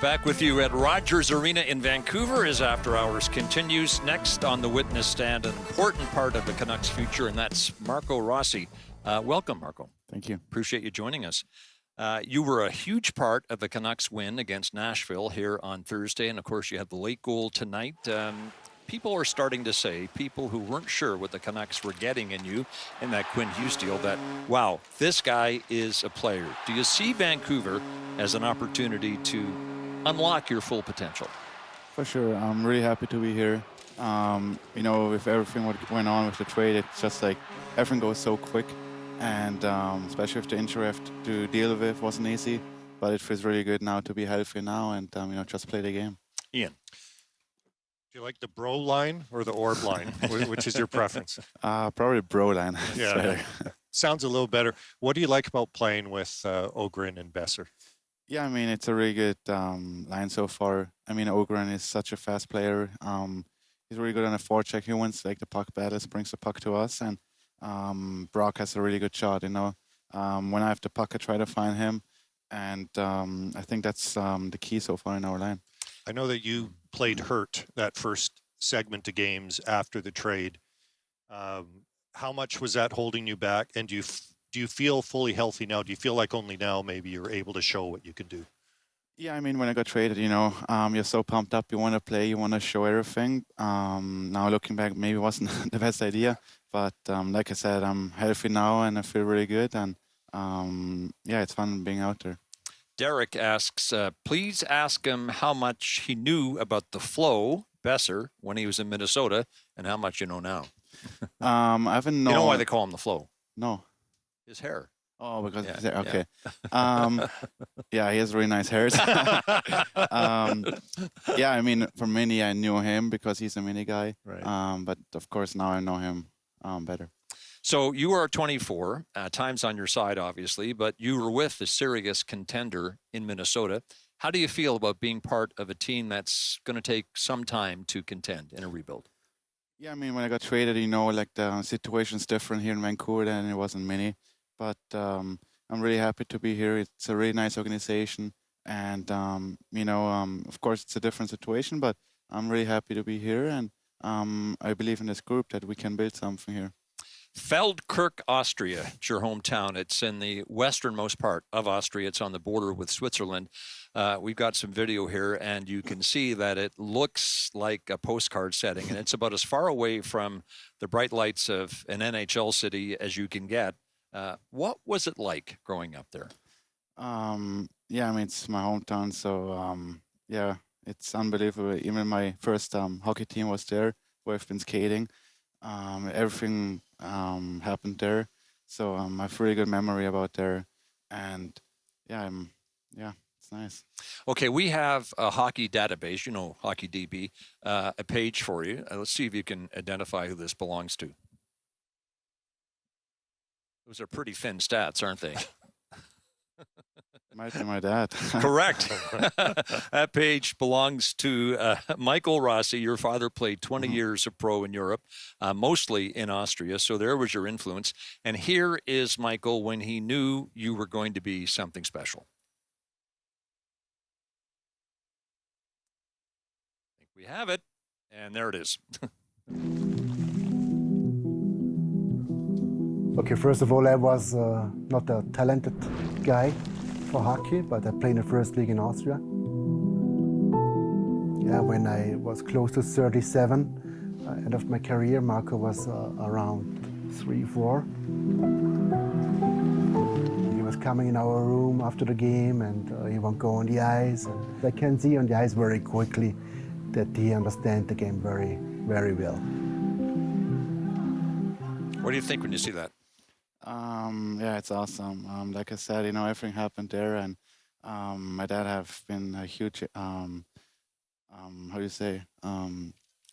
Back with you at Rogers Arena in Vancouver as After Hours continues. Next on the witness stand, an important part of the Canucks' future, and that's Marco Rossi. Welcome, Marco. Thank you. Appreciate you joining us. You were a huge part of the Canucks win against Nashville here on Thursday, and of course you had the late goal tonight. People are starting to say, people who weren't sure what the Canucks were getting in you in that Quinn Hughes deal, that, wow, this guy is a player. Do you see Vancouver as an opportunity to unlock your full potential? For sure. I'm really happy to be here. With everything what went on with the trade, it's just like everything goes so quick. And especially with the injury I have to deal with, wasn't easy. But it feels really good now to be healthy now and, just play the game. Ian. Do you like the bro line or the orb line? Which is your preference? Probably bro line. Yeah. Sounds a little better. What do you like about playing with Ogren and Besser? Yeah, it's a really good line so far. Ogren is such a fast player. He's really good on a forecheck. He wins like the puck battles, brings the puck to us, and Brock has a really good shot. When I have the puck, I try to find him, and I think that's the key so far in our line. I know that you played hurt that first segment of games after the trade. How much was that holding you back? And do you feel fully healthy now? Do you feel like only now maybe you're able to show what you can do? Yeah, when I got traded, you're so pumped up. You want to play, you want to show everything. Now looking back, maybe it wasn't the best idea. But like I said, I'm healthy now and I feel really good. And it's fun being out there. Derek asks, please ask him how much he knew about the flow, Besser, when he was in Minnesota, and how much you know now. I haven't known. You know why they call him the flow? No. His hair. Oh, because yeah, his hair. Okay. Yeah. He has really nice hairs. For Mini, I knew him because he's a Mini guy. Right. But of course, now I know him better. So you are 24, time's on your side, obviously, but you were with a serious contender in Minnesota. How do you feel about being part of a team that's going to take some time to contend in a rebuild? Yeah, when I got traded, the situation's different here in Vancouver than it was in Mini. But I'm really happy to be here. It's a really nice organization. And, of course, it's a different situation, but I'm really happy to be here. And I believe in this group that we can build something here. Feldkirch, Austria, it's your hometown. It's in the westernmost part of Austria. It's on the border with Switzerland. We've got some video here, and you can see that it looks like a postcard setting, and it's about as far away from the bright lights of an NHL city as you can get. What was it like growing up there? It's my hometown, so it's unbelievable. Even my first hockey team was there, where I've been skating. Everything happened there, so I have really good memory about there, and it's nice. Okay, we have a hockey database, Hockey DB, a page for you. Let's see if you can identify who this belongs to. Those are pretty thin stats, aren't they? Might be my dad. Correct. That page belongs to Michael Rossi. Your father played 20 years of pro in Europe, mostly in Austria. So there was your influence. And here is Michael when he knew you were going to be something special. I think we have it. And there it is. Okay, first of all, I was not a talented guy for hockey, but I played in the first league in Austria. Yeah, when I was close to 37, end of my career, Marco was around 3-4. He was coming in our room after the game, and he won't go on the ice. And I can see on the ice very quickly that he understands the game very, very well. What do you think when you see that? It's awesome. Like I said, everything happened there, and my dad have been a huge,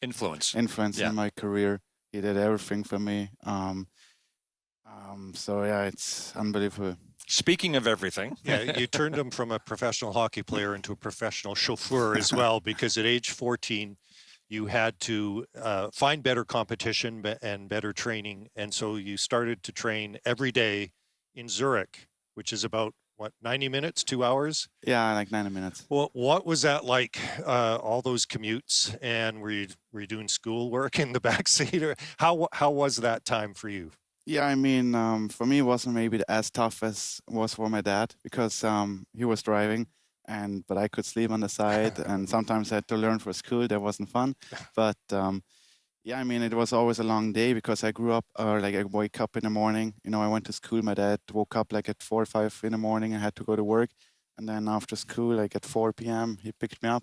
Influence in my career. He did everything for me. It's unbelievable. Speaking of everything. Yeah, you turned him from a professional hockey player into a professional chauffeur as well, because at age 14, you had to find better competition and better training. And so you started to train every day in Zurich, which is about what, 90 minutes, 2 hours? Yeah, like 90 minutes. Well, what was that like? All those commutes, and were you doing schoolwork in the back seat, or how was that time for you? Yeah, I mean, for me, it wasn't maybe as tough as it was for my dad because he was driving, but I could sleep on the side, and sometimes I had to learn for school. That wasn't fun, but yeah, I mean, it was always a long day because I grew up, like I wake up in the morning. You know, I went to school. My dad woke up like at 4 or 5 in the morning. I had to go to work, and then after school, like at 4 p.m., he picked me up,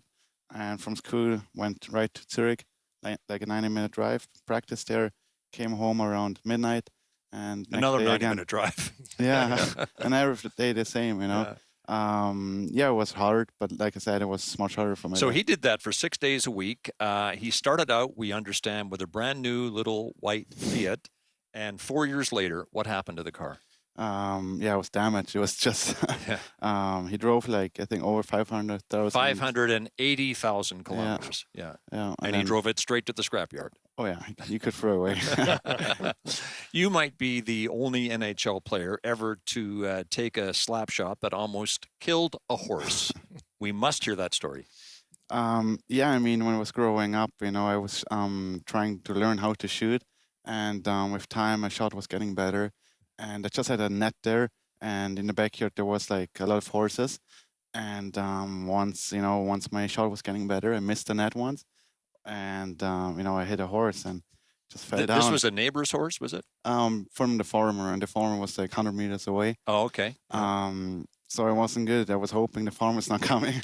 and from school went right to Zurich, like a 90-minute drive. Practiced there, came home around midnight. And another next day 90-minute drive. Yeah, and every day the same, you know. Yeah, it was hard, but like I said, it was much harder for me. So he did that for 6 days a week. He started out, we understand, with a brand new little white Fiat. And 4 years later, what happened to the car? Yeah, it was damaged. It was just, he drove like, I think over 500,000. 580,000 kilometers. Yeah. And he drove it straight to the scrapyard. Oh, yeah, you could throw away. You might be the only NHL player ever to take a slap shot that almost killed a horse. We must hear that story. Yeah, I mean, when I was growing up, you know, I was trying to learn how to shoot. And with time, my shot was getting better. And I just had a net there. And in the backyard, there was like a lot of horses. And once my shot was getting better, I missed the net once. And, you know, I hit a horse and just fell down. This was a neighbor's horse, was it? From the farmer, and the farmer was like 100 meters away. Oh, okay. So I wasn't good. I was hoping the farmer's not coming.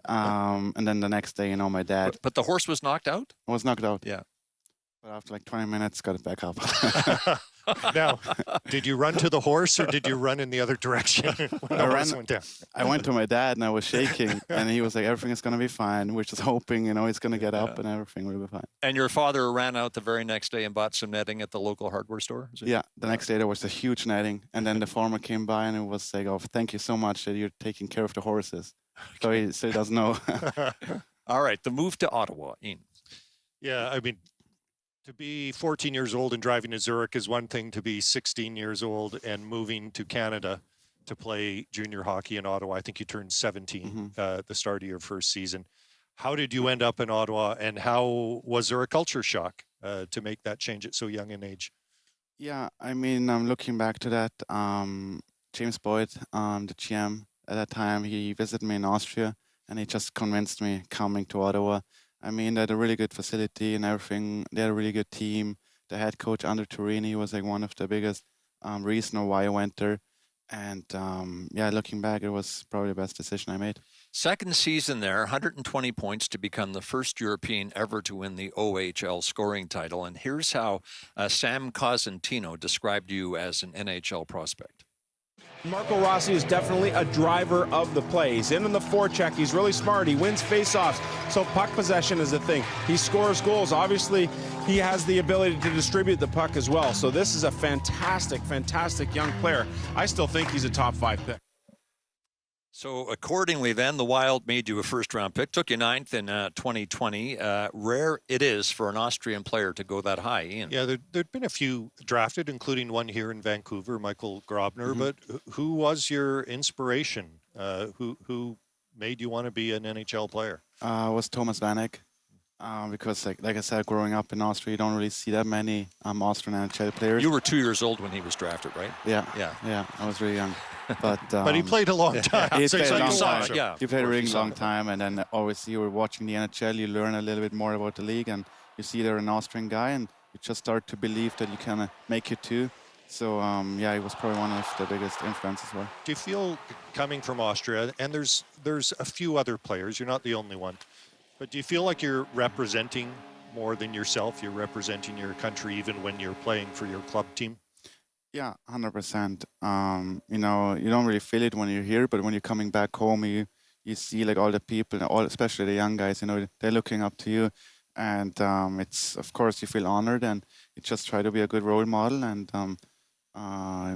And then the next day, you know, my dad. But the horse was knocked out? I was knocked out. Yeah. But after like 20 minutes, got it back up. Now, did you run to the horse or did you run in the other direction when the horse went down? I went to my dad and I was shaking, and he was like, "Everything is going to be fine." We're just hoping, you know, he's going to get up and everything will be fine. And your father ran out the very next day and bought some netting at the local hardware store? Yeah, the next day there was a huge netting, and then the farmer came by and it was like, "Oh, thank you so much that you're taking care of the horses." Okay. So he doesn't know. All right, the move to Ottawa, Ian. Yeah, I mean, to be 14 years old and driving to Zurich is one thing. To be 16 years old and moving to Canada to play junior hockey in Ottawa, I think you turned 17 at the start of your first season. How did you end up in Ottawa, and how was there a culture shock to make that change at so young an age? Yeah, I mean, I'm looking back to that. James Boyd, the GM at that time, he visited me in Austria, and he just convinced me coming to Ottawa. I mean, they had a really good facility and everything. They had a really good team. The head coach, Andre Turini, was like one of the biggest reason why I went there. And yeah, looking back, it was probably the best decision I made. Second season there, 120 points to become the first European ever to win the OHL scoring title. And here's how Sam Cosentino described you as an NHL prospect. Marco Rossi is definitely a driver of the play. He's in on the forecheck. He's really smart. He wins faceoffs. So puck possession is a thing. He scores goals. Obviously, he has the ability to distribute the puck as well. So this is a fantastic, fantastic young player. I still think he's a top 5 pick. So accordingly then, the Wild made you a first-round pick, took you 9th in 2020. Rare it is for an Austrian player to go that high, Ian. Yeah, there'd been a few drafted, including one here in Vancouver, Michael Grobner. But who was your inspiration? Who made you want to be an NHL player? It was Thomas Vanek. Because like I said, growing up in Austria, you don't really see that many Austrian NHL players. You were 2 years old when he was drafted, right? Yeah, I was really young. But he played a long time. He played a long time. Yeah, he played a really long time, and then obviously you were watching the NHL, you learn a little bit more about the league, and you see they're an Austrian guy, and you just start to believe that you can make it too. So yeah, he was probably one of the biggest influences. Well, do you feel, coming from Austria, and there's a few other players, you're not the only one, but do you feel like you're representing more than yourself? You're representing your country even when you're playing for your club team? Yeah, 100%. You know, you don't really feel it when you're here, but when you're coming back home, you see like all the people, especially the young guys, you know, they're looking up to you. And it's, of course, you feel honored, and you just try to be a good role model. And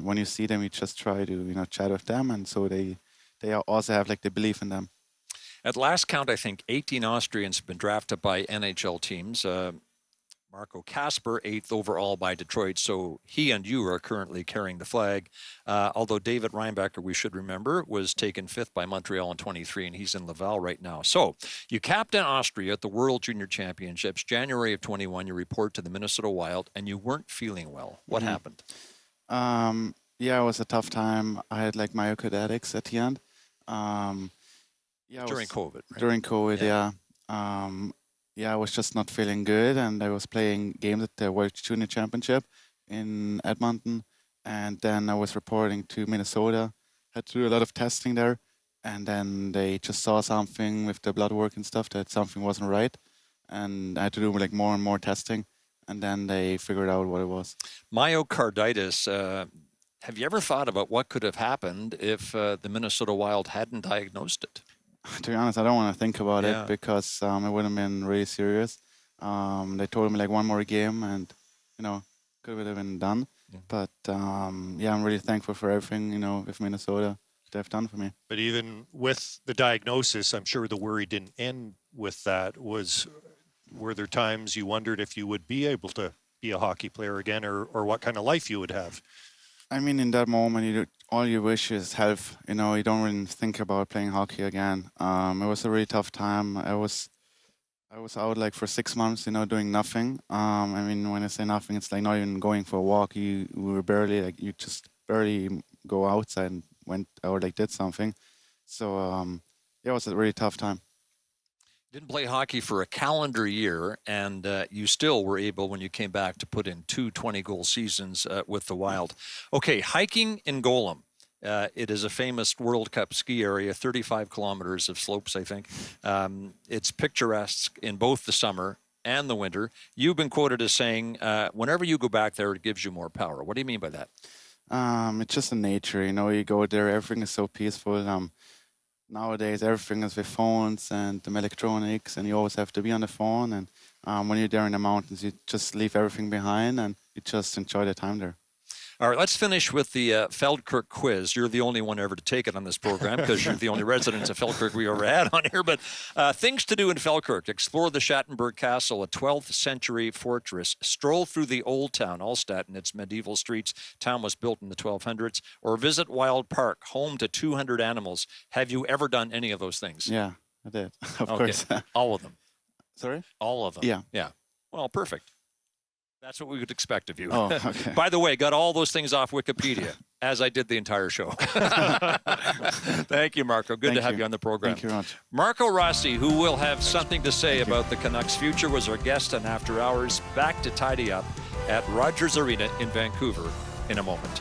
when you see them, you just try to, you know, chat with them. And so they also have like the belief in them. At last count, I think 18 Austrians have been drafted by NHL teams. Marco Kasper, 8th overall by Detroit. So he and you are currently carrying the flag. Although David Reinbacher, we should remember, was taken 5th by Montreal in 23, and he's in Laval right now. So you captain Austria at the World Junior Championships, January of 21. You report to the Minnesota Wild, and you weren't feeling well. What happened? Yeah, it was a tough time. I had like myocarditis at the end. During COVID, right? During COVID, yeah, I was just not feeling good, and I was playing games at the World Junior Championship in Edmonton, and then I was reporting to Minnesota. Had to do a lot of testing there, and then they just saw something with the blood work and stuff that something wasn't right, and I had to do like more and more testing, and then they figured out what it was. Myocarditis. Have you ever thought about what could have happened if the Minnesota Wild hadn't diagnosed it? To be honest, I don't want to think about Yeah. it because it would have been really serious. They told me like one more game, and could have been done. Yeah. But yeah, I'm really thankful for everything with Minnesota they've done for me. But even with the diagnosis, I'm sure the worry didn't end with that. Were there times you wondered if you would be able to be a hockey player again, or what kind of life you would have? I mean, in that moment, all you wish is health. You don't really think about playing hockey again. It was a really tough time. I was out like for 6 months, doing nothing. I mean, when I say nothing, it's like not even going for a walk. You just barely go outside and went or like did something. So yeah, it was a really tough time. Didn't play hockey for a calendar year, and you still were able, when you came back, to put in 2 20-goal seasons with the Wild. Okay, hiking in Golem. It is a famous World Cup ski area, 35 kilometers of slopes, I think. It's picturesque in both the summer and the winter. You've been quoted as saying, whenever you go back there, it gives you more power. What do you mean by that? It's just the nature, you go there, everything is so peaceful. Nowadays, everything is with phones and electronics, and you always have to be on the phone. And when you're there in the mountains, you just leave everything behind, and you just enjoy the time there. All right, let's finish with the Feldkirk quiz. You're the only one ever to take it on this program because you're the only resident of Feldkirk we ever had on here. But things to do in Feldkirk: explore the Schattenberg Castle, a 12th century fortress, stroll through the old town, Allstadt, and its medieval streets. Town was built in the 1200s. Or visit Wild Park, home to 200 animals. Have you ever done any of those things? Yeah, I did, of course. All of them? Sorry? All of them? Yeah. Yeah. Well, perfect. That's what we would expect of you. Oh, okay. By the way, got all those things off Wikipedia, as I did the entire show. Thank you, Marco. Good to have you on the program. Thank you very much. Marco Rossi, who will have something to say about the Canucks' future, was our guest on After Hours. Back to tidy up at Rogers Arena in Vancouver in a moment.